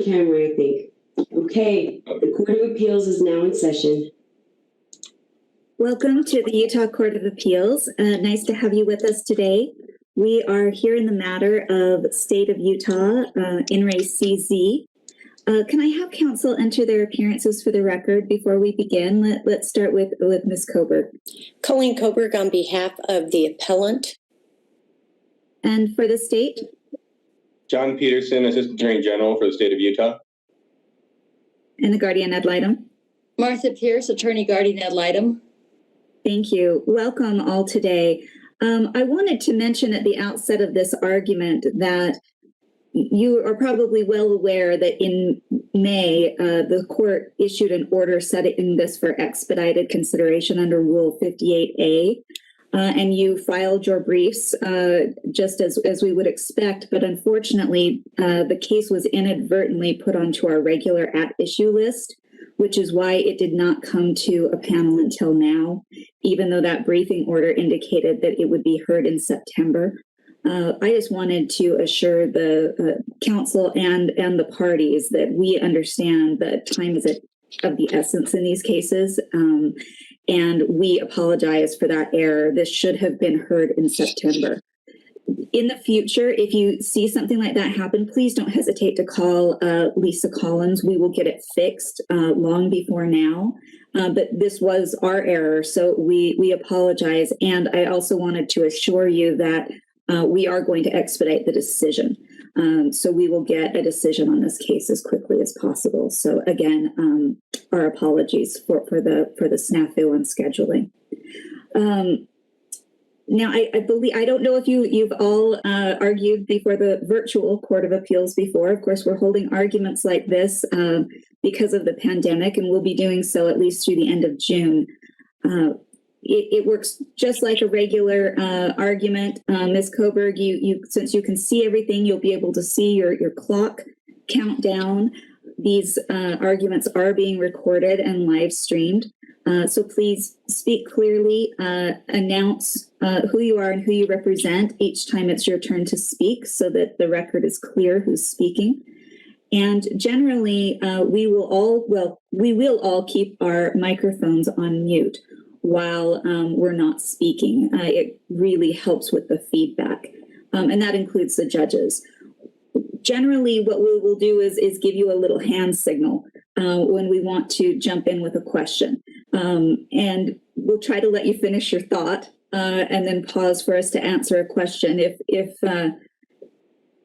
camera, I think. Okay, the Court of Appeals is now in session. Welcome to the Utah Court of Appeals. Nice to have you with us today. We are here in the matter of State of Utah, Interest of C.Z. Can I have counsel enter their appearances for the record before we begin? Let's start with Ms. COEBERGH. Colleen COEBERGH on behalf of the appellant. And for the state? John Peterson, Assistant Attorney General for the State of Utah. And the guardian ad litem? Martha Pierce, Attorney Guardian ad litem. Thank you. Welcome all today. I wanted to mention at the outset of this argument that you are probably well aware that in May, the court issued an order setting this for expedited consideration under Rule 58A, and you filed your briefs just as we would expect, but unfortunately, the case was inadvertently put onto our regular at-issue list, which is why it did not come to a panel until now, even though that briefing order indicated that it would be heard in September. I just wanted to assure the council and the parties that we understand that time is of the essence in these cases, and we apologize for that error. This should have been heard in September. In the future, if you see something like that happen, please don't hesitate to call Lisa Collins. We will get it fixed long before now. But this was our error, so we apologize. And I also wanted to assure you that we are going to expedite the decision. So we will get a decision on this case as quickly as possible. So again, our apologies for the snafu on scheduling. Now, I don't know if you've all argued before the virtual Court of Appeals before. Of course, we're holding arguments like this because of the pandemic, and we'll be doing so at least through the end of June. It works just like a regular argument. Ms. COEBERGH, you since you can see everything, you'll be able to see your clock count down. These arguments are being recorded and live streamed. So please speak clearly, announce who you are and who you represent each time it's your turn to speak so that the record is clear who's speaking. And generally, we will all keep our microphones on mute while we're not speaking. It really helps with the feedback, and that includes the judges. Generally, what we will do is give you a little hand signal when we want to jump in with a question. And we'll try to let you finish your thought and then pause for us to answer a question. If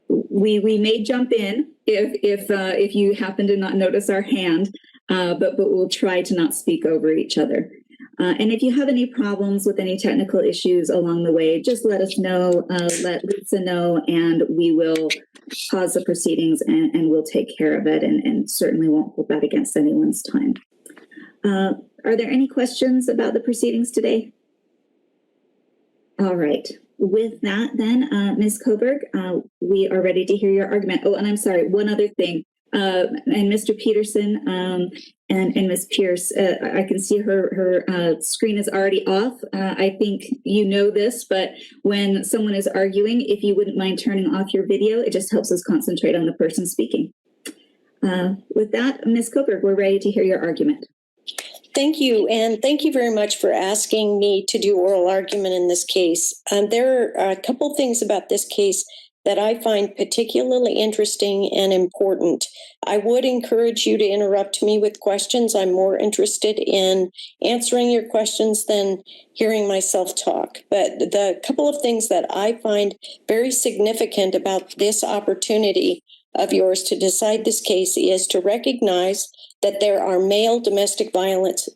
we may jump in if you happen to not notice our hand, but we'll try to not speak over each other. And if you have any problems with any technical issues along the way, just let us know, let Lisa know, and we will pause the proceedings and we'll take care of it and certainly won't hold that against anyone's time. Are there any questions about the proceedings today? All right. With that, then, Ms. COEBERGH, we are ready to hear your argument. Oh, and I'm sorry, one other thing. And Mr. Peterson and Ms. Pierce, I can see her screen is already off. I think you know this, but when someone is arguing, if you wouldn't mind turning off your video, it just helps us concentrate on the person speaking. With that, Ms. COEBERGH, we're ready to hear your argument. Thank you, and thank you very much for asking me to do oral argument in this case. There are a couple things about this case that I find particularly interesting and important. I would encourage you to interrupt me with questions. I'm more interested in answering your questions than hearing myself talk. But the couple of things that I find very significant about this opportunity of yours to decide this case is to recognize that there are male domestic violence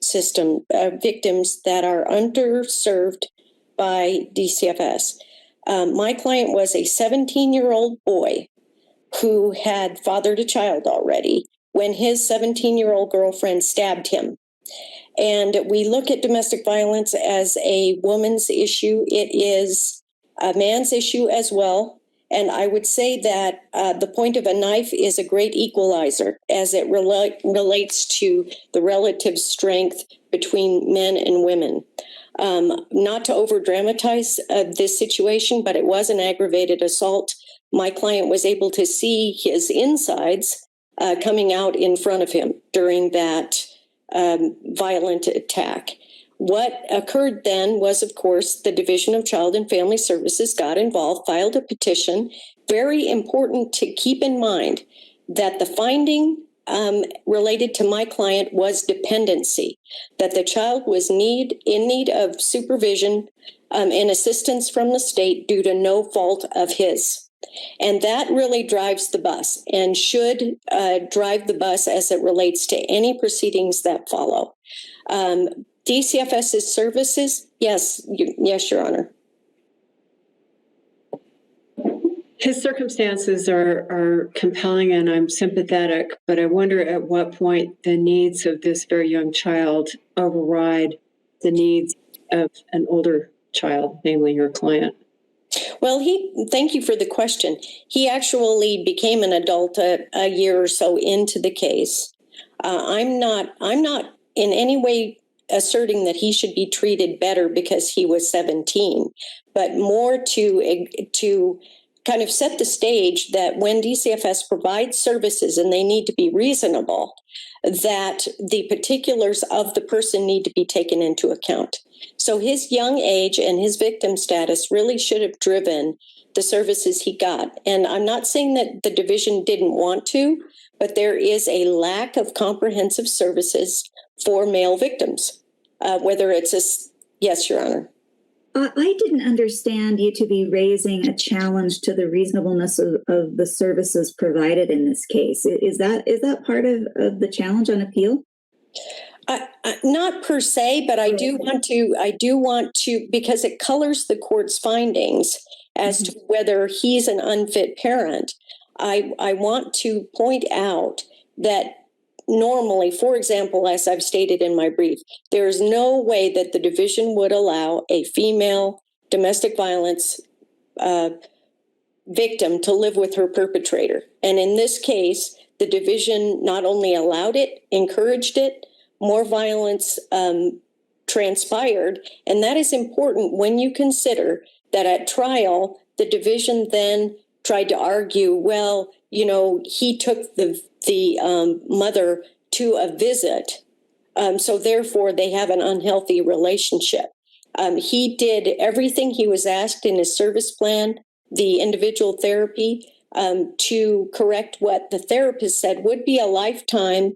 victims that are underserved by DCFS. My client was a 17-year-old boy who had fathered a child already when his 17-year-old girlfriend stabbed him. And we look at domestic violence as a woman's issue. It is a man's issue as well. And I would say that the point of a knife is a great equalizer as it relates to the relative strength between men and women. Not to over dramatize this situation, but it was an aggravated assault. My client was able to see his insides coming out in front of him during that violent attack. What occurred then was, of course, the Division of Child and Family Services got involved, filed a petition. Very important to keep in mind that the finding related to my client was dependency, that the child was in need of supervision and assistance from the state due to no fault of his. And that really drives the bus and should drive the bus as it relates to any proceedings that follow. DCFS's services, yes, Your Honor. His circumstances are compelling and I'm sympathetic, but I wonder at what point the needs of this very young child override the needs of an older child, namely your client. Well, thank you for the question. He actually became an adult a year or so into the case. I'm not in any way asserting that he should be treated better because he was 17, but more to kind of set the stage that when DCFS provides services and they need to be reasonable, that the particulars of the person need to be taken into account. So his young age and his victim status really should have driven the services he got. And I'm not saying that the division didn't want to, but there is a lack of comprehensive services for male victims, whether it's yes, Your Honor. I didn't understand you to be raising a challenge to the reasonableness of the services provided in this case. Is that part of the challenge on appeal? Not per se, but I do want to, because it colors the court's findings as to whether he's an unfit parent. I want to point out that normally, for example, as I've stated in my brief, there is no way that the division would allow a female domestic violence victim to live with her perpetrator. And in this case, the division not only allowed it, encouraged it, more violence transpired. And that is important when you consider that at trial, the division then tried to argue, well, you know, he took the mother to a visit. So therefore, they have an unhealthy relationship. He did everything he was asked in his service plan, the individual therapy, to correct what the therapist said would be a lifetime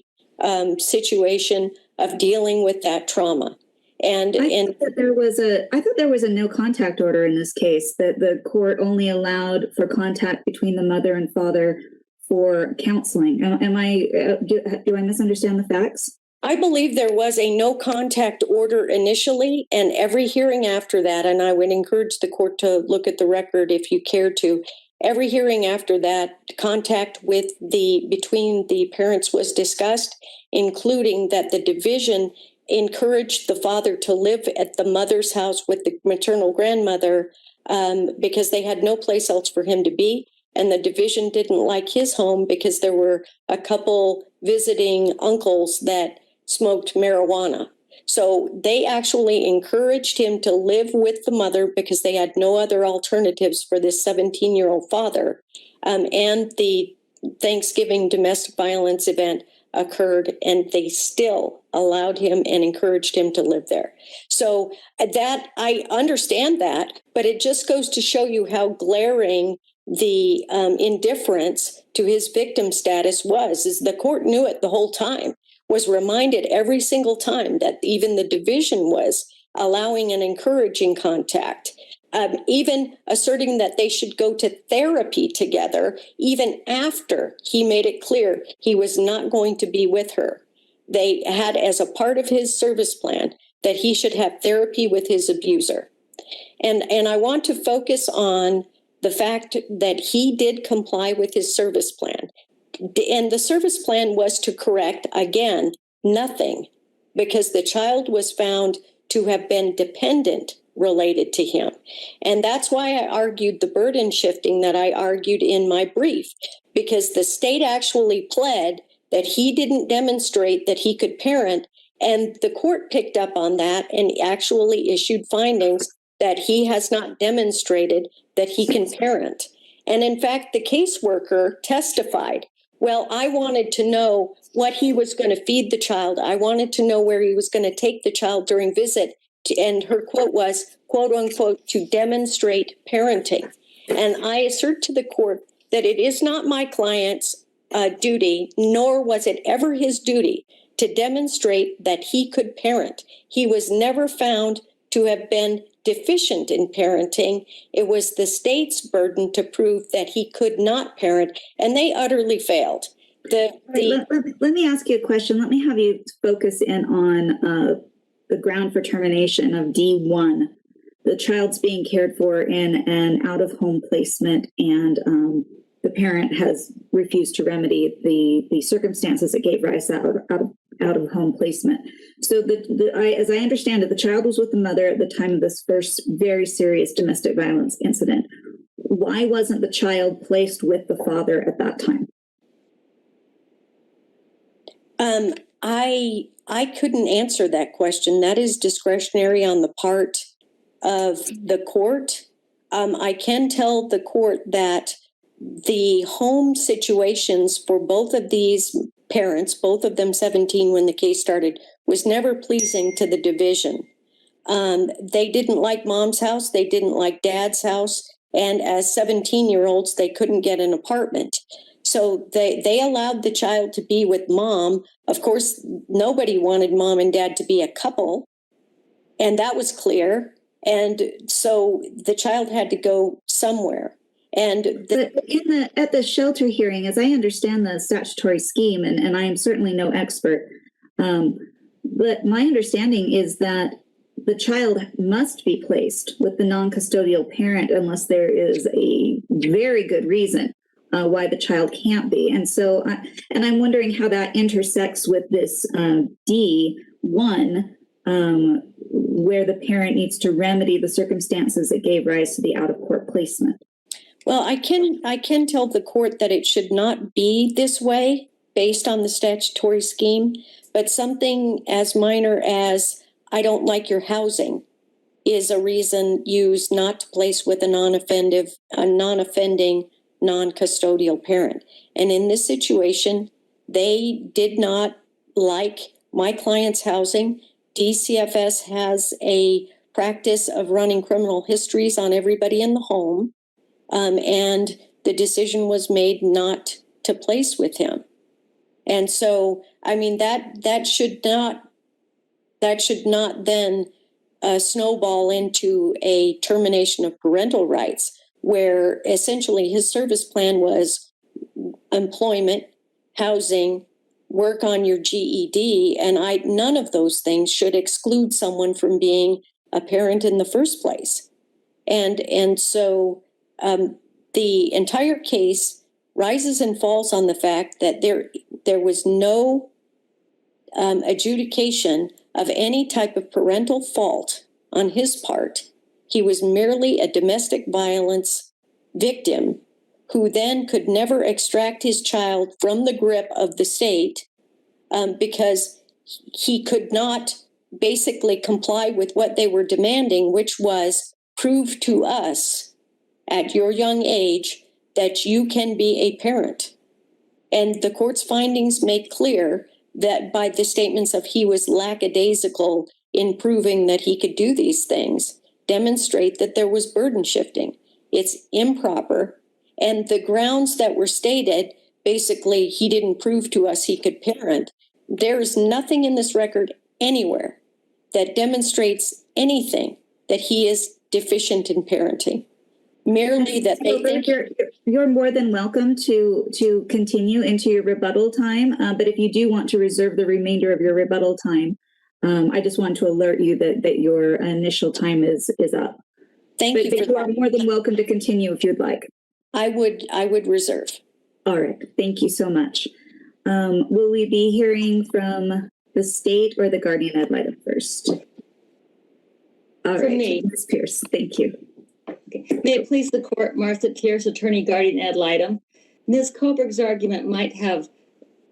situation of dealing with that trauma. I thought there was a no contact order in this case, that the court only allowed for contact between the mother and father for counseling. Do I misunderstand the facts? I believe there was a no contact order initially, and every hearing after that, and I would encourage the court to look at the record if you care to, every hearing after that, contact between the parents was discussed, including that the division encouraged the father to live at the mother's house with the maternal grandmother because they had no place else for him to be. And the division didn't like his home because there were a couple visiting uncles that smoked marijuana. So they actually encouraged him to live with the mother because they had no other alternatives for this 17-year-old father. And the Thanksgiving domestic violence event occurred, and they still allowed him and encouraged him to live there. So that, I understand that, but it just goes to show you how glaring the indifference to his victim status is the court knew it the whole time, was reminded every single time that even the division was allowing and encouraging contact, even asserting that they should go to therapy together, even after he made it clear he was not going to be with her. They had as a part of his service plan that he should have therapy with his abuser. And I want to focus on the fact that he did comply with his service plan. And the service plan was to correct, again, nothing, because the child was found to have been dependent related to him. And that's why I argued the burden shifting that I argued in my brief, because the state actually pled that he didn't demonstrate that he could parent, and the court picked up on that and actually issued findings that he has not demonstrated that he can parent. And in fact, the caseworker testified, Well, I wanted to know what he was going to feed the child. I wanted to know where he was going to take the child during visit. And her quote was, quote unquote, to demonstrate parenting. And I assert to the court that it is not my client's duty, nor was it ever his duty, to demonstrate that he could parent. He was never found to have been deficient in parenting. It was the state's burden to prove that he could not parent, and they utterly failed. Let me ask you a question. Let me have you focus in on the ground for termination of D1. The child's being cared for in an out-of-home placement, and the parent has refused to remedy the circumstances that gave rise to out-of-home placement. So as I understand it, the child was with the mother at the time of this first very serious domestic violence incident. Why wasn't the child placed with the father at that time? I couldn't answer that question. That is discretionary on the part of the court. I can tell the court that the home situations for both of these parents, both of them 17 when the case started, was never pleasing to the division. They didn't like mom's house. They didn't like dad's house. And as 17-year-olds, they couldn't get an apartment. So they allowed the child to be with mom. Of course, nobody wanted mom and dad to be a couple. And that was clear. And so the child had to go somewhere. But at the shelter hearing, as I understand the statutory scheme, and I am certainly no expert, but my understanding is that the child must be placed with the non-custodial parent unless there is a very good reason why the child can't be. And so, I'm wondering how that intersects with this D1, where the parent needs to remedy the circumstances that gave rise to the out-of-court placement. Well, I can tell the court that it should not be this way based on the statutory scheme, but something as minor as I don't like your housing is a reason used not to place with a non-offending, non-custodial parent. And in this situation, they did not like my client's housing. DCFS has a practice of running criminal histories on everybody in the home. And the decision was made not to place with him. And so, I mean, that should not then snowball into a termination of parental rights, where essentially his service plan was employment, housing, work on your GED, and none of those things should exclude someone from being a parent in the first place. And so the entire case rises and falls on the fact that there was no adjudication of any type of parental fault on his part. He was merely a domestic violence victim who then could never extract his child from the grip of the state because he could not basically comply with what they were demanding, which was prove to us at your young age that you can be a parent. And the court's findings make clear that by the statements of he was lackadaisical in proving that he could do these things, demonstrate that there was burden shifting. It's improper. And the grounds that were stated, basically, he didn't prove to us he could parent. There's nothing in this record anywhere that demonstrates anything that he is deficient in parenting. Merely that they think you're more than welcome to continue into your rebuttal time. But if you do want to reserve the remainder of your rebuttal time, I just want to alert you that your initial time is up. Thank you. But you are more than welcome to continue if you'd like. I would reserve. All right. Thank you so much. Will we be hearing from the state or the guardian ad litem first? All right, me. Ms. Pierce, thank you. Okay. May it please the court, Martha Pierce, attorney guardian ad litem. Ms. COEBERGH's argument might have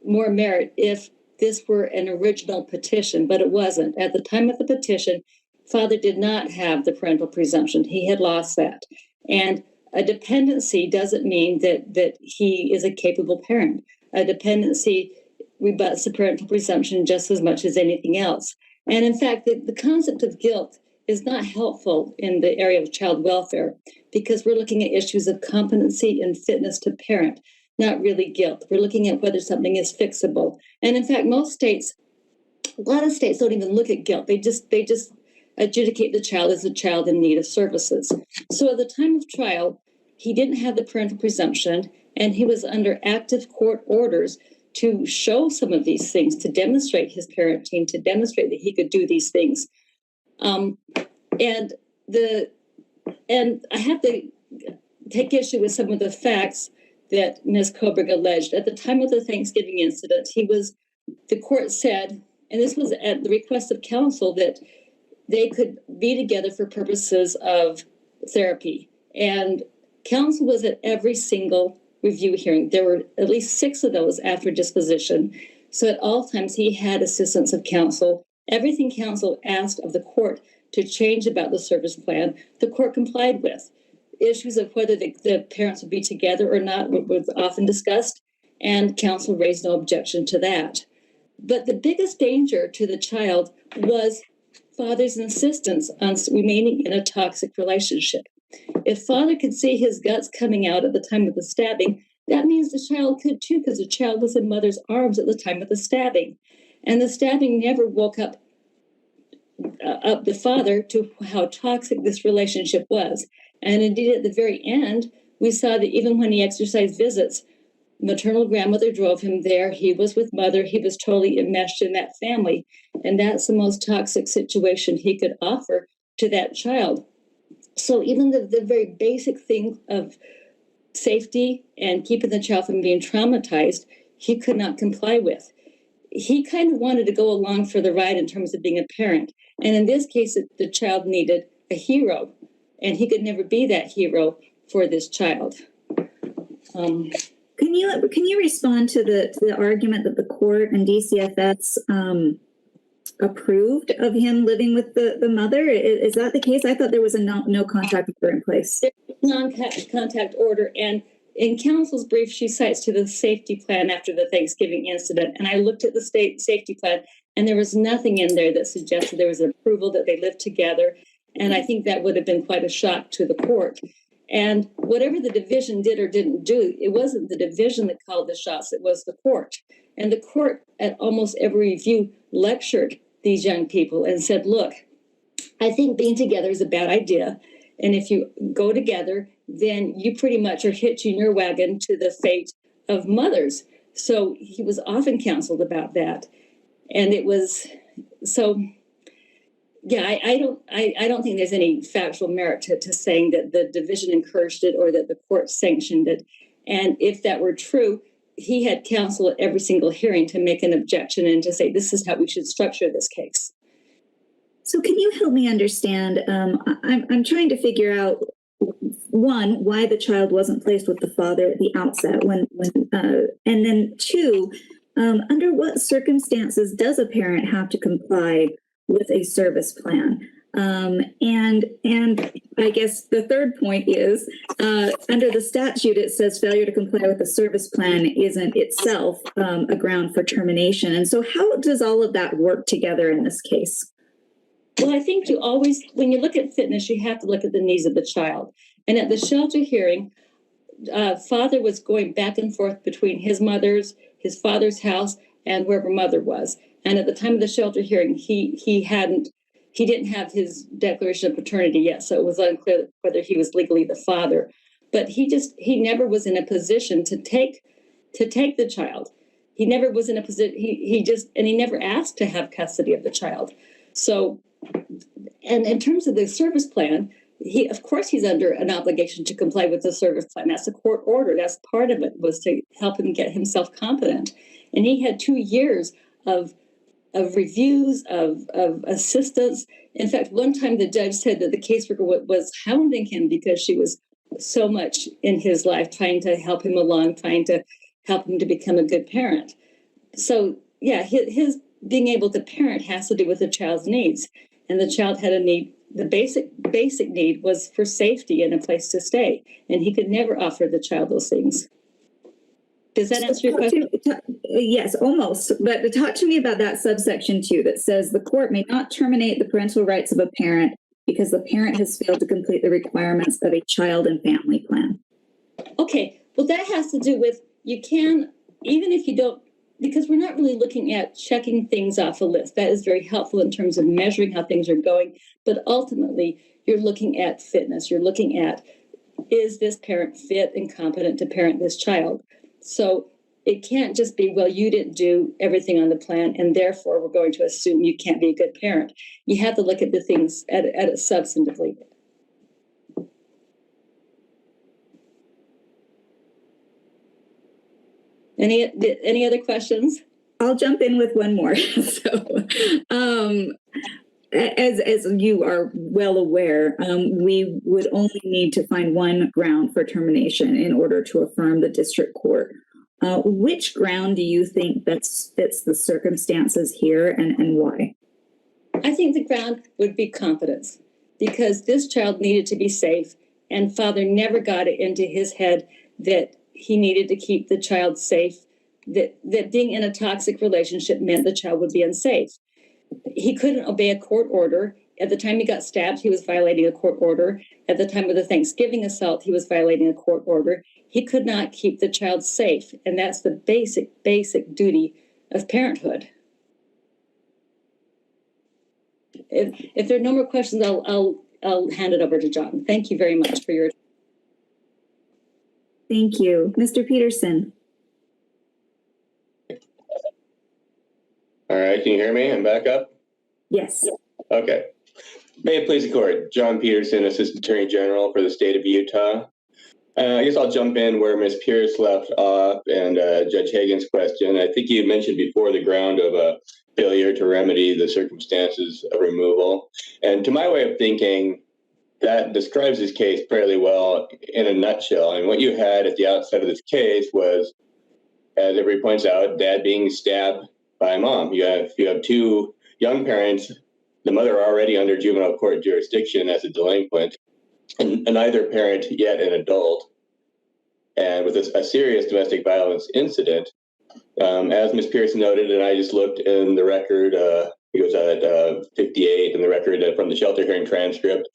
more merit if this were an original petition, but it wasn't. At the time of the petition, father did not have the parental presumption. He had lost that. And a dependency doesn't mean that he is a capable parent. a dependency rebuts the parental presumption just as much as anything else. And in fact, the concept of guilt is not helpful in the area of child welfare because we're looking at issues of competency and fitness to parent, not really guilt. We're looking at whether something is fixable. And in fact, most states, a lot of states don't even look at guilt. They just adjudicate the child as a child in need of services. So at the time of trial, he didn't have the parental presumption, and he was under active court orders to show some of these things, to demonstrate his parenting, to demonstrate that he could do these things. And I have to take issue with some of the facts that Ms. COEBERGH alleged. At the time of the Thanksgiving incident, the court said, and this was at the request of counsel, that they could be together for purposes of therapy. And counsel was at every single review hearing. There were at least 6 of those after disposition. So at all times, he had assistance of counsel. Everything counsel asked of the court to change about the service plan, the court complied with. Issues of whether the parents would be together or not was often discussed, and counsel raised no objection to that. But the biggest danger to the child was father's insistence on remaining in a toxic relationship. If father could see his guts coming out at the time of the stabbing, that means the child could too, because the child was in mother's arms at the time of the stabbing. And the stabbing never woke up the father to how toxic this relationship was. And indeed, at the very end, we saw that even when he exercised visits, maternal grandmother drove him there. He was with mother. He was totally enmeshed in that family. And that's the most toxic situation he could offer to that child. So even the very basic thing of safety and keeping the child from being traumatized, he could not comply with. He kind of wanted to go along for the ride in terms of being a parent. And in this case, the child needed a hero, and he could never be that hero for this child. Can you respond to the argument that the court and DCFS approved of him living with the mother? Is that the case? I thought there was a no contact order in place. Non-contact order, and in counsel's brief, she cites to the safety plan after the Thanksgiving incident. And I looked at the state safety plan, and there was nothing in there that suggested there was an approval that they lived together. And I think that would have been quite a shock to the court. And whatever the division did or didn't do, it wasn't the division that called the shots, it was the court. And the court at almost every review lectured these young people and said, look, I think being together is a bad idea. And if you go together, then you pretty much are hitching your wagon to the fate of mothers. So he was often counseled about that. And it was so, yeah, I don't think there's any factual merit to saying that the division encouraged it or that the court sanctioned it. And if that were true, he had counsel at every single hearing to make an objection and to say, this is how we should structure this case. So can you help me understand? I'm trying to figure out, one, why the child wasn't placed with the father at the outset, and then two, under what circumstances does a parent have to comply with a service plan? And I guess the third point is, under the statute, it says failure to comply with the service plan isn't itself a ground for termination. And so how does all of that work together in this case? Well, I think you always, when you look at fitness, you have to look at the needs of the child. And at the shelter hearing, father was going back and forth between his father's house and wherever mother was. And at the time of the shelter hearing, he didn't have his declaration of paternity yet, so it was unclear whether he was legally the father. But he never was in a position to take the child. He never was in a position. He never asked to have custody of the child. So, and in terms of the service plan, of course he's under an obligation to comply with the service plan. That's a court order. That's part of it, was to help him get himself competent. And he had 2 years of reviews, of assistance. In fact, one time the judge said that the caseworker was hounding him because she was so much in his life, trying to help him along, trying to help him to become a good parent. So yeah, his being able to parent has to do with the child's needs. And the child had a need. The basic need was for safety and a place to stay. And he could never offer the child those things. Does that answer your question? Yes, almost. But talk to me about that subsection 2 that says the court may not terminate the parental rights of a parent because the parent has failed to complete the requirements of a child and family plan. Okay, well, that has to do with, you can, even if you don't, because we're not really looking at checking things off a list. That is very helpful in terms of measuring how things are going. But ultimately, you're looking at fitness. You're looking at, is this parent fit and competent to parent this child? So it can't just be, well, you didn't do everything on the plan, and therefore we're going to assume you can't be a good parent. You have to look at the things at it substantively. Any other questions? I'll jump in with one more. As you are well aware, we would only need to find one ground for termination in order to affirm the district court. Which ground do you think best fits the circumstances here, and why? I think the ground would be competence, because this child needed to be safe, and father never got it into his head that he needed to keep the child safe, that being in a toxic relationship meant the child would be unsafe. He couldn't obey a court order. At the time he got stabbed, he was violating a court order. At the time of the Thanksgiving assault, he was violating a court order. He could not keep the child safe, and that's the basic duty of parenthood. If there are no more questions, I'll hand it over to John. Thank you very much for your. Thank you. Mr. Peterson. All right, can you hear me? I'm back up? Yes. Okay. May it please the court. John Peterson, Assistant Attorney General for the state of Utah. I guess I'll jump in where Ms. Pierce left off and Judge Hagan's question. I think you mentioned before the ground of a failure to remedy the circumstances of removal. And to my way of thinking, that describes this case fairly well in a nutshell. And what you had at the outset of this case was, as everybody points out, dad being stabbed by mom. You have two young parents, the mother already under juvenile court jurisdiction as a delinquent, and neither parent yet an adult. And with a serious domestic violence incident, as Ms. Pierce noted, and I just looked in the record, it was at 58 in the record from the shelter hearing transcript,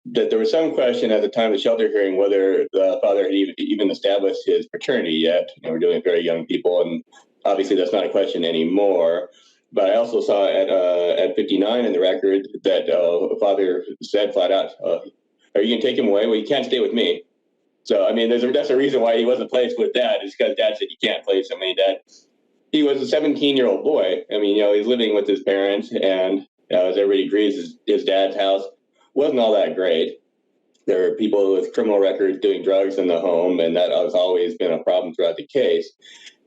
that there was some question at the time of the shelter hearing whether the father had even established his paternity yet. We're dealing with very young people, and obviously that's not a question anymore. But I also saw at 59 in the record that a father said flat out, are you going to take him away? Well, you can't stay with me. So, I mean, that's a reason why he wasn't placed with dad, is because dad said you can't place him. I mean, he was a 17-year-old boy. I mean, he's living with his parents, and as everybody agrees, his dad's house wasn't all that great. There were people with criminal records doing drugs in the home, and that has always been a problem throughout the case.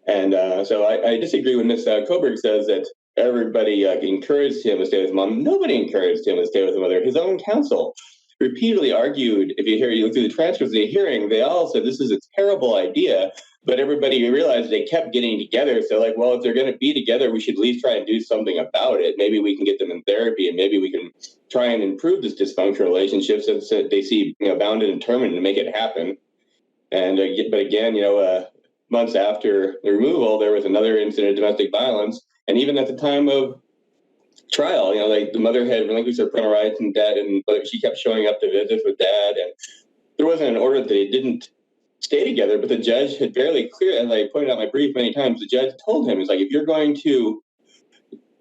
And so I disagree when Ms. COEBERGH says that everybody encouraged him to stay with his mom. Nobody encouraged him to stay with his mother. His own counsel repeatedly argued, if you look through the transcripts of the hearing, they all said this is a terrible idea, but everybody realized they kept getting together. So like, well, if they're going to be together, we should at least try and do something about it. Maybe we can get them in therapy, and maybe we can try and improve this dysfunctional relationship so that they see, bound and determined to make it happen. And but again, months after the removal, there was another incident of domestic violence. And even at the time of trial, like the mother had relinquished her parental rights, and but she kept showing up to visits with dad. And there wasn't an order that they didn't stay together, but the judge had fairly clear, as I pointed out in my brief many times, the judge told him, it's like, if you're going to,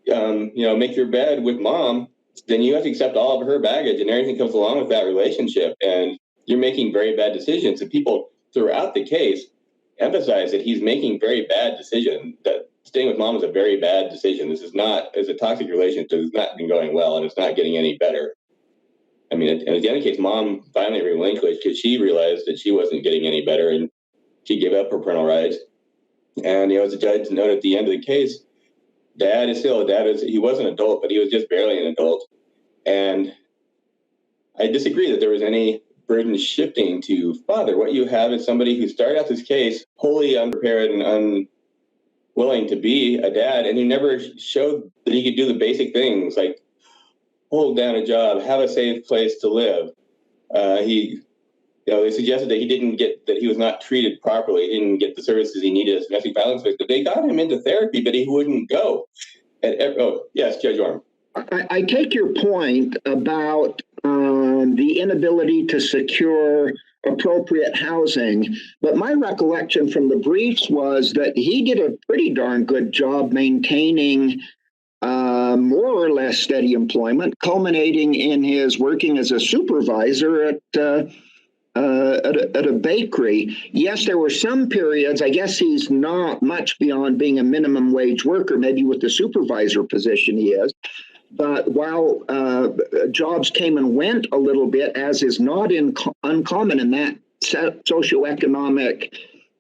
make your bed with mom, then you have to accept all of her baggage and everything comes along with that relationship. And you're making very bad decisions. And people throughout the case emphasize that he's making very bad decisions, that staying with mom is a very bad decision. This is not, as a toxic relationship, it's not been going well, and it's not getting any better. I mean, and at the end of the case, mom finally relinquished because she realized that she wasn't getting any better, and she gave up her parental rights. And, as the judge noted at the end of the case, he was an adult, but he was just barely an adult. And I disagree that there was any burden shifting to father. What you have is somebody who started out this case wholly unprepared and unwilling to be a dad, and who never showed that he could do the basic things like hold down a job, have a safe place to live. He they suggested that he was not treated properly. He didn't get the services he needed as a domestic violence victim. They got him into therapy, but he wouldn't go. Yes, Judge Orm. I take your point about the inability to secure appropriate housing, but my recollection from the briefs was that he did a pretty darn good job maintaining more or less steady employment, culminating in his working as a supervisor at a bakery. Yes, there were some periods, I guess he's not much beyond being a minimum wage worker, maybe with the supervisor position he is. But while jobs came and went a little bit, as is not uncommon in that socioeconomic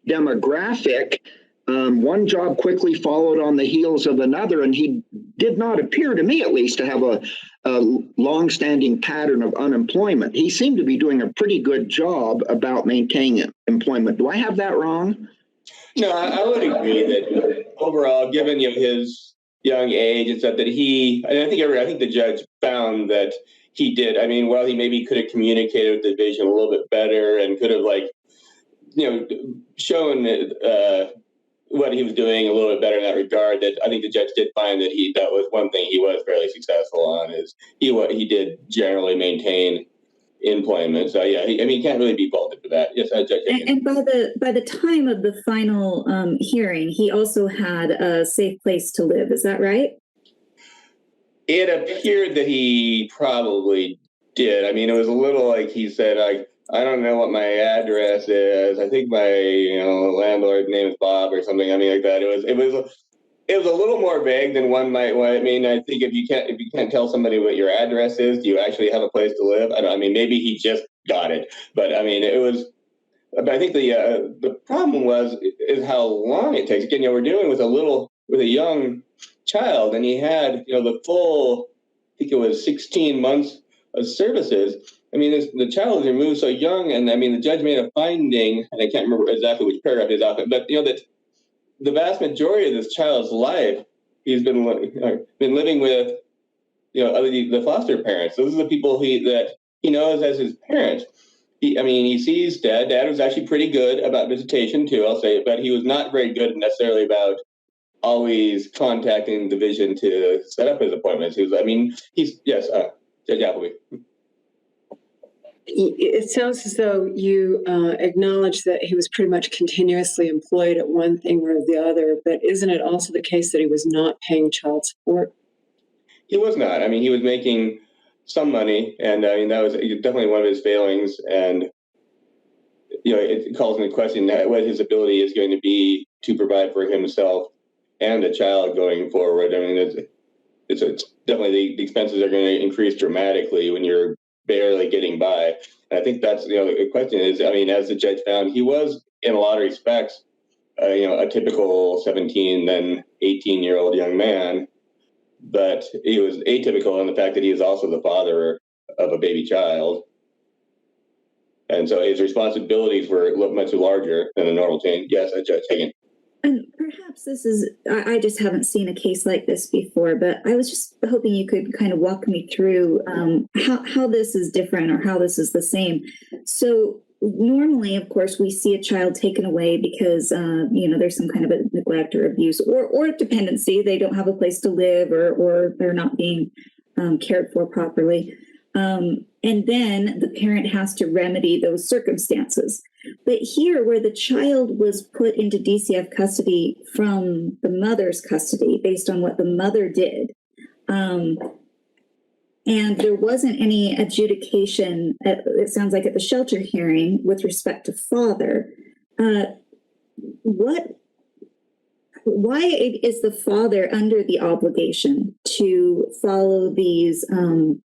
demographic, one job quickly followed on the heels of another, and he did not appear, to me at least, to have a long-standing pattern of unemployment. He seemed to be doing a pretty good job about maintaining employment. Do I have that wrong? No, I would agree that overall, given his young age and stuff, that I think the judge found that he did. I mean, while he maybe could have communicated with the division a little bit better and could have shown what he was doing a little bit better in that regard, that I think the judge did find that that was one thing he was fairly successful on, is he did generally maintain employment. So yeah, he can't really be faulted for that. Yes, Judge. And by the time of the final hearing, he also had a safe place to live. Is that right? It appeared that he probably did. I mean, it was a little like he said, I don't know what my address is. I think my landlord's name is Bob or something. I mean, like that. It was a little more vague than one might want. I mean, I think if you can't tell somebody what your address is, do you actually have a place to live? I mean, maybe he just got it, but I mean, it was. But I think the problem is how long it takes. Again, we're dealing with a young child, and he had the full, I think it was 16 months of services. I mean, the child was removed so young, and I mean, the judge made a finding, and I can't remember exactly which paragraph it is off it, but that the vast majority of this child's life, he's been living with, the foster parents. Those are the people that he knows as his parents. He sees Dad. Dad was actually pretty good about visitation too, I'll say, but he was not very good necessarily about always contacting the division to set up his appointments. Yes, Judge Appleby. It sounds as though you acknowledge that he was pretty much continuously employed at one thing or the other, but isn't it also the case that he was not paying child support? He was not. I mean, he was making some money, and I mean, that was definitely one of his failings, and it calls into question what his ability is going to be to provide for himself and a child going forward. I mean, it's definitely the expenses are going to increase dramatically when you're barely getting by. And I think that's the question is, I mean, as the judge found, he was in a lot of respects a typical 17 then 18-year-old young man, but he was atypical in the fact that he was also the father of a baby child, and so his responsibilities were much larger than a normal teen. Yes, Judge Hagan. And perhaps this is, I just haven't seen a case like this before, but I was just hoping you could kind of walk me through how this is different or how this is the same. So normally, of course, we see a child taken away because, there's some kind of a neglect or abuse or dependency. They don't have a place to live or they're not being cared for properly. And then the parent has to remedy those circumstances. But here, where the child was put into DCF custody from the mother's custody based on what the mother did, and there wasn't any adjudication, it sounds like at the shelter hearing, with respect to father, why is the father under the obligation to follow these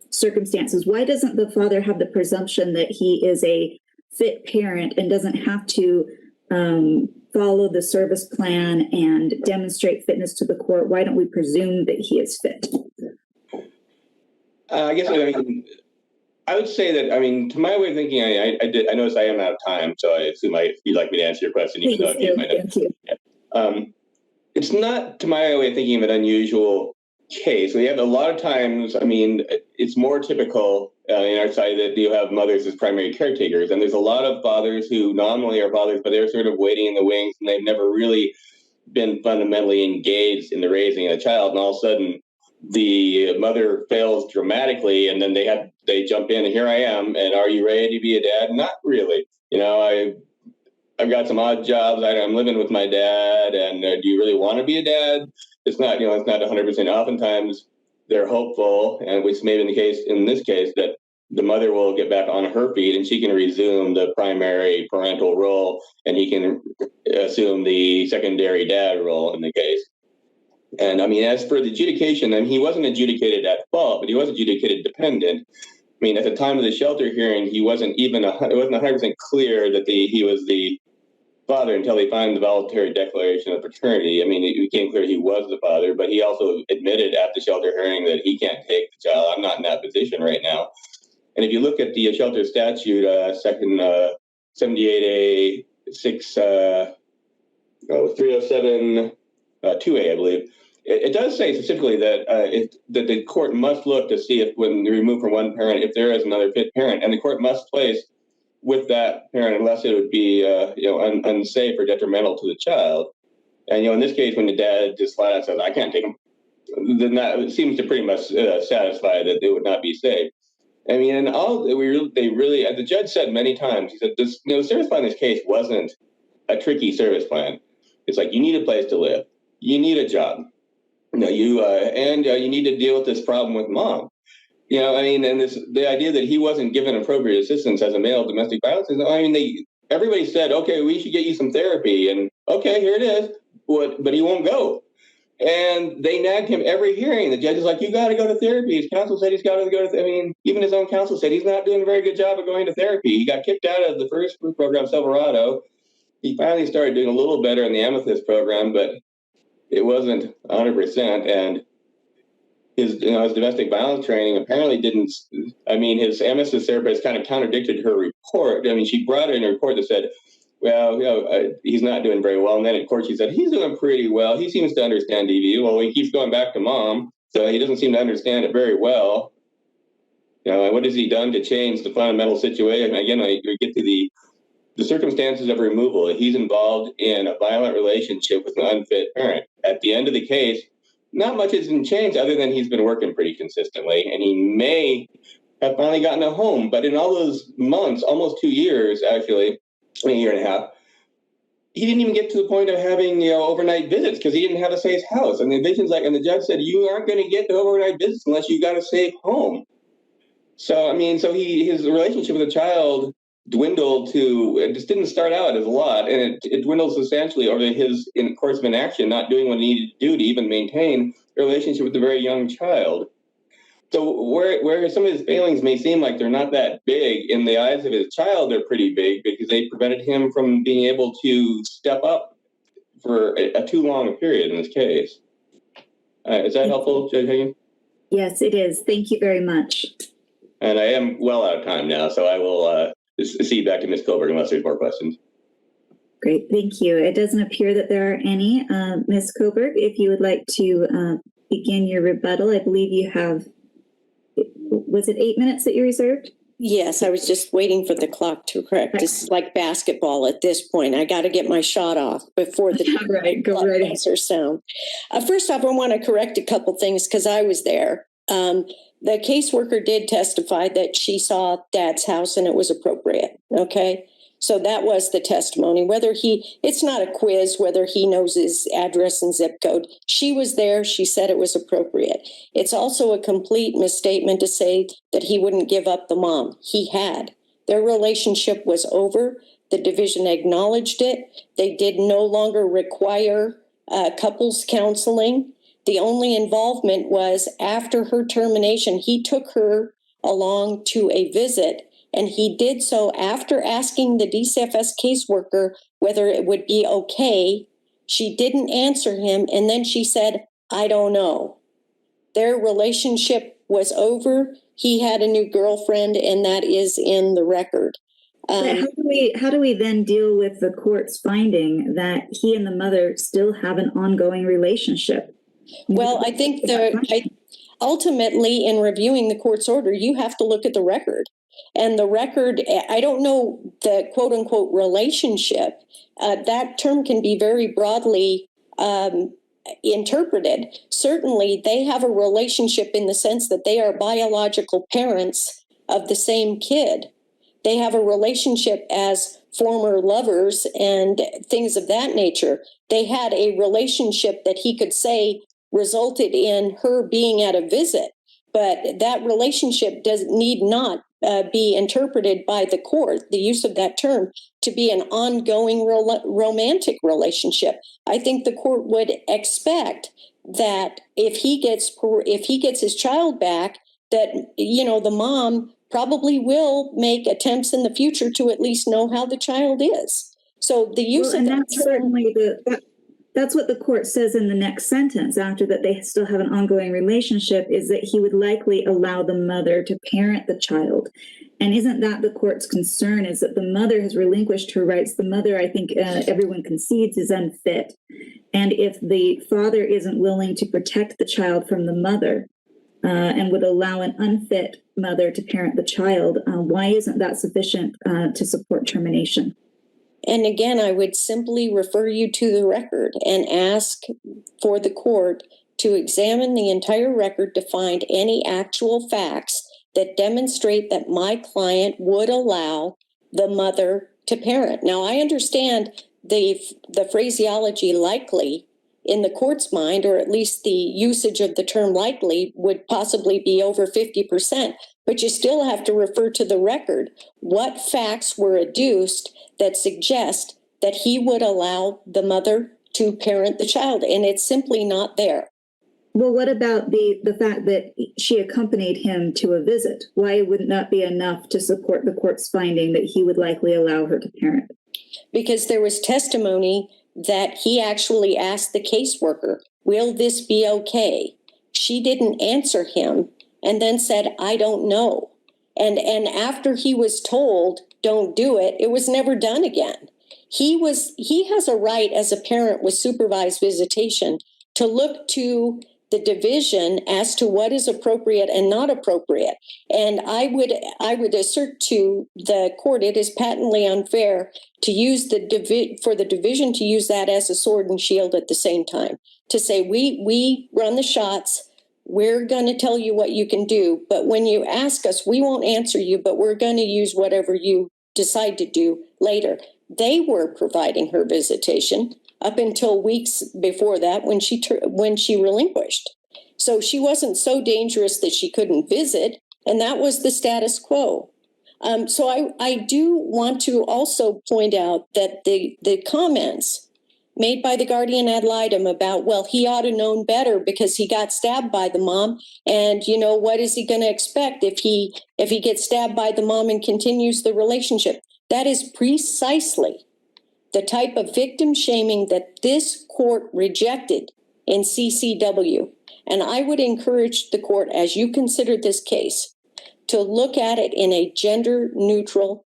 circumstances? Why doesn't the father have the presumption that he is a fit parent and doesn't have to follow the service plan and demonstrate fitness to the court? Why don't we presume that he is fit? I would say that, to my way of thinking, I notice I am out of time, so I assume you'd like me to answer your question, even though you might have. Thank you. It's not, to my way of thinking, of an unusual case, we have a lot of times, I mean, it's more typical in our society that you have mothers as primary caretakers. And there's a lot of fathers who nominally are fathers, but they're sort of waiting in the wings and they've never really been fundamentally engaged in the raising of a child. And all of a sudden, the mother fails dramatically, and then they jump in, and here I am, and are you ready to be a dad? Not really. You know, I've got some odd jobs. I'm living with my dad, and do you really want to be a dad? It's not, you know, it's not 100%. Oftentimes, they're hopeful, and which may be the case in this case, that the mother will get back on her feet, and she can resume the primary parental role, and he can assume the secondary dad role in the case. And I mean, as for the adjudication, I mean, he wasn't adjudicated at fault, but he was adjudicated dependent. I mean, at the time of the shelter hearing, it wasn't 100% clear that he was the father until they found the voluntary declaration of paternity. I mean, it became clear he was the father, but he also admitted at the shelter hearing that he can't take the child. I'm not in that position right now. And if you look at the shelter statute, section 78A 307 2A, I believe, it does say specifically that that the court must look to see if, when removed from one parent, if there is another fit parent, and the court must place with that parent unless it would be unsafe or detrimental to the child. And in this case, when the dad just flat out says, "I can't take him," then that seems to pretty much satisfy that it would not be safe. I mean, and they really, as the judge said many times, he said, "This service plan in this case wasn't a tricky service plan. It's like, you need a place to live, you need a job, you need to deal with this problem with mom." I mean, and the idea that he wasn't given appropriate assistance as a male domestic violence, everybody said, "Okay, we should get you some therapy," and okay, here it is, but he won't go. And they nagged him every hearing. The judge is like, "You got to go to therapy." His counsel said he's got to go to. I mean, even his own counsel said he's not doing a very good job of going to therapy. He got kicked out of the first program, Silverado. He finally started doing a little better in the Amethyst program, but it wasn't 100%. And his domestic violence training apparently didn't. I mean, his Amethyst therapist kind of contradicted her report. I mean, she brought in a report that said, "Well, he's not doing very well." And then in court, she said, "He's doing pretty well. He seems to understand DV." Well, he keeps going back to mom, so he doesn't seem to understand it very well. What has he done to change the fundamental situation? Again, we get to the circumstances of removal. He's involved in a violent relationship with an unfit parent. At the end of the case, not much has been changed other than he's been working pretty consistently, and he may have finally gotten a home. But in all those months, almost 2 years, actually, a year and a half, he didn't even get to the point of having overnight visits because he didn't have a safe house. And the judge said, "You aren't going to get the overnight visits unless you got a safe home." So his relationship with the child dwindled to, it just didn't start out as a lot, and it dwindled substantially over his course of inaction, not doing what he needed to do to even maintain a relationship with a very young child. So where some of his failings may seem like they're not that big, in the eyes of his child, they're pretty big because they prevented him from being able to step up for a too long a period in this case. Is that helpful, Judge Hagan? Yes, it is. Thank you very much. And I am well out of time now, so I will cede back to Ms. COEBERGH unless there's more questions. Great, thank you. It doesn't appear that there are any. Ms. COEBERGH, if you would like to begin your rebuttal, I believe you have, was it 8 minutes that you reserved? Yes, I was just waiting for the clock to correct. This is like basketball at this point. I got to get my shot off before the Go right ahead. buzzer sound. First off, I want to correct a couple things because I was there. The caseworker did testify that she saw Dad's house and it was appropriate. Okay. So that was the testimony. It's not a quiz, whether he knows his address and zip code. She was there. She said it was appropriate. It's also a complete misstatement to say that he wouldn't give up the mom. He had. Their relationship was over. The division acknowledged it. They did no longer require couples counseling. The only involvement was after her termination. He took her along to a visit, and he did so after asking the DCFS caseworker whether it would be okay. She didn't answer him, and then she said, "I don't know." Their relationship was over. He had a new girlfriend, and that is in the record. How do we then deal with the court's finding that he and the mother still have an ongoing relationship? Well, I think ultimately in reviewing the court's order, you have to look at the record. And the record, I don't know the quote unquote relationship. That term can be very broadly interpreted. Certainly, they have a relationship in the sense that they are biological parents of the same kid. They have a relationship as former lovers and things of that nature. They had a relationship that he could say resulted in her being at a visit, but that relationship need not be interpreted by the court, the use of that term, to be an ongoing romantic relationship. I think the court would expect that if he gets his child back, that, the mom probably will make attempts in the future to at least know how the child is. So the use of that term, certainly that's what the court says in the next sentence after that they still have an ongoing relationship, is that he would likely allow the mother to parent the child. And isn't that the court's concern, is that the mother has relinquished her rights? The mother, I think everyone concedes, is unfit. And if the father isn't willing to protect the child from the mother and would allow an unfit mother to parent the child, why isn't that sufficient to support termination? and again, I would simply refer you to the record and ask for the court to examine the entire record to find any actual facts that demonstrate that my client would allow the mother to parent. Now, I understand the phraseology likely in the court's mind, or at least the usage of the term likely, would possibly be over 50%, but you still have to refer to the record. What facts were adduced that suggest that he would allow the mother to parent the child? And it's simply not there. Well, what about the fact that she accompanied him to a visit? Why wouldn't that be enough to support the court's finding that he would likely allow her to parent? Because there was testimony that he actually asked the caseworker, will this be okay? She didn't answer him and then said, I don't know. And after he was told, don't do it, it was never done again. He has a right as a parent with supervised visitation to look to the division as to what is appropriate and not appropriate. And I would assert to the court, it is patently unfair to use for the division to use that as a sword and shield at the same time, to say we run the shots, we're going to tell you what you can do, but when you ask us, we won't answer you, but we're going to use whatever you decide to do later. They were providing her visitation up until weeks before that when she relinquished. So she wasn't so dangerous that she couldn't visit, and that was the status quo. So I do want to also point out that the comments made by the guardian ad litem about, well, he ought to known better because he got stabbed by the mom, and what is he going to expect if he gets stabbed by the mom and continues the relationship? That is precisely the type of victim shaming that this court rejected in CCW. And I would encourage the court, as you consider this case, to look at it in a gender neutral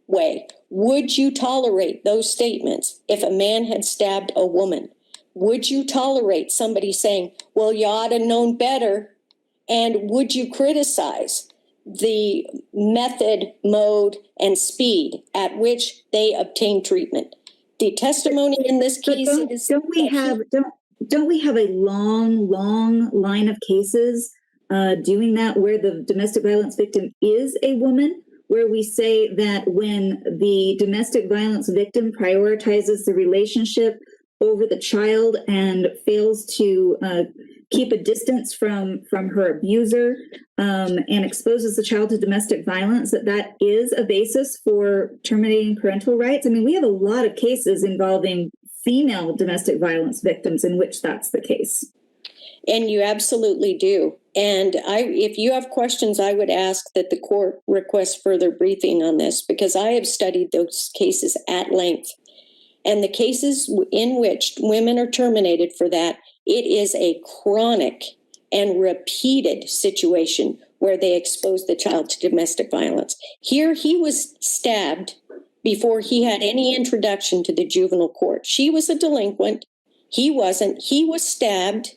way. Would you tolerate those statements if a man had stabbed a woman? Would you tolerate somebody saying, well, you ought to known better? And would you criticize the method, mode, and speed at which they obtain treatment? The testimony in this case is... Don't we have a long line of cases doing that, where the domestic violence victim is a woman, where we say that when the domestic violence victim prioritizes the relationship over the child and fails to keep a distance from her abuser and exposes the child to domestic violence, that is a basis for terminating parental rights? I mean, we have a lot of cases involving female domestic violence victims in which that's the case. And you absolutely do. And if you have questions, I would ask that the court request further briefing on this, because I have studied those cases at length. And the cases in which women are terminated for that, it is a chronic and repeated situation where they expose the child to domestic violence. Here, he was stabbed before he had any introduction to the juvenile court. She was a delinquent. He wasn't. He was stabbed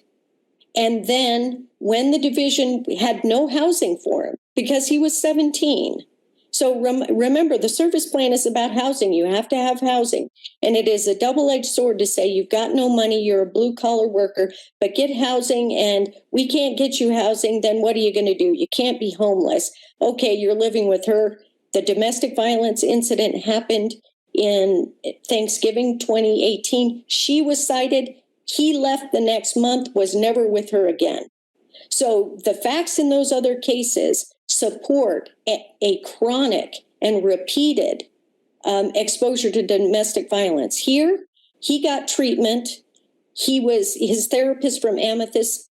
And then when the division had no housing for him because he was 17. So remember, the service plan is about housing. You have to have housing. And it is a double-edged sword to say you've got no money, you're a blue-collar worker, but get housing and we can't get you housing, then what are you going to do? You can't be homeless. Okay, you're living with her. The domestic violence incident happened in Thanksgiving 2018. She was cited. He left the next month, was never with her again. So the facts in those other cases support a chronic and repeated exposure to domestic violence. Here, he got treatment. His therapist from Amethyst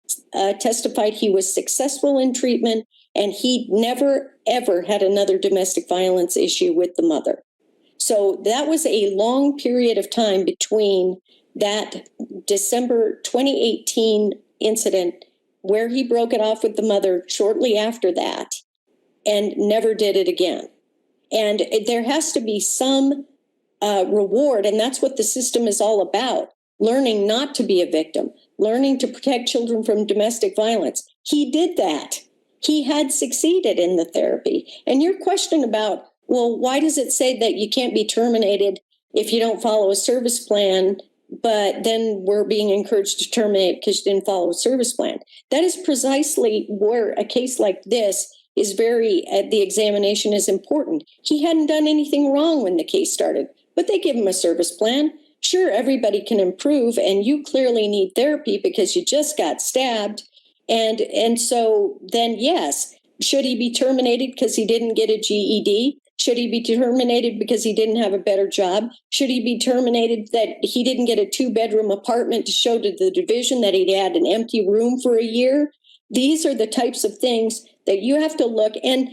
testified he was successful in treatment, and he never, ever had another domestic violence issue with the mother. So that was a long period of time between that December 2018 incident where he broke it off with the mother shortly after that and never did it again. And there has to be some reward, and that's what the system is all about, learning not to be a victim, learning to protect children from domestic violence. He did that. He had succeeded in the therapy. And your question about, well, why does it say that you can't be terminated if you don't follow a service plan, but then we're being encouraged to terminate because you didn't follow a service plan? That is precisely where a case like this is the examination is important. He hadn't done anything wrong when the case started, but they give him a service plan. Sure, everybody can improve, and you clearly need therapy because you just got stabbed. And so then, yes, should he be terminated because he didn't get a GED? Should he be terminated because he didn't have a better job? Should he be terminated that he didn't get a 2-bedroom apartment to show to the division that he'd had an empty room for a year? These are the types of things that you have to look. And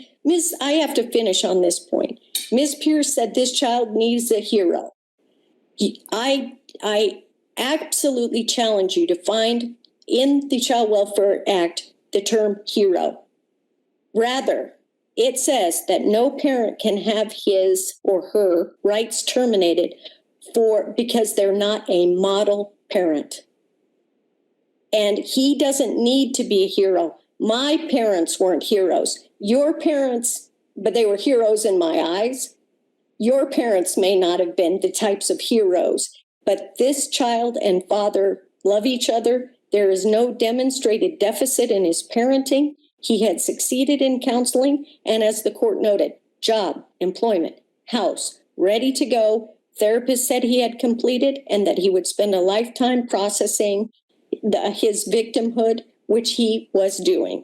I have to finish on this point. Ms. Pierce said this child needs a hero. I absolutely challenge you to find in the Child Welfare Act the term hero. Rather, it says that no parent can have his or her rights terminated because they're not a model parent. And he doesn't need to be a hero. My parents weren't heroes. Your parents, but they were heroes in my eyes. Your parents may not have been the types of heroes, but this child and father love each other. There is no demonstrated deficit in his parenting. He had succeeded in counseling, and as the court noted, job, employment, house, ready to go. Therapist said he had completed and that he would spend a lifetime processing his victimhood, which he was doing.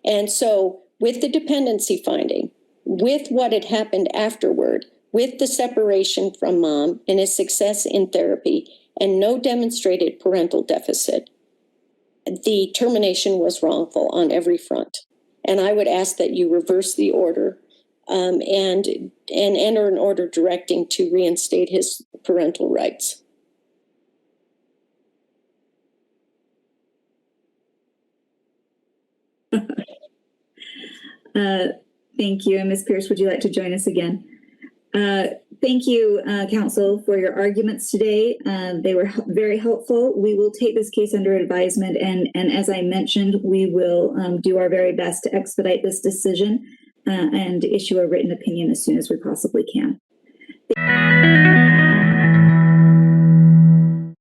And so with the dependency finding, with what had happened afterward, with the separation from mom and his success in therapy and no demonstrated parental deficit, the termination was wrongful on every front. And I would ask that you reverse the order and enter an order directing to reinstate his parental rights. Thank you. And Ms. Pierce, would you like to join us again? Thank you, counsel, for your arguments today. They were very helpful. We will take this case under advisement. And as I mentioned, we will do our very best to expedite this decision and issue a written opinion as soon as we possibly can.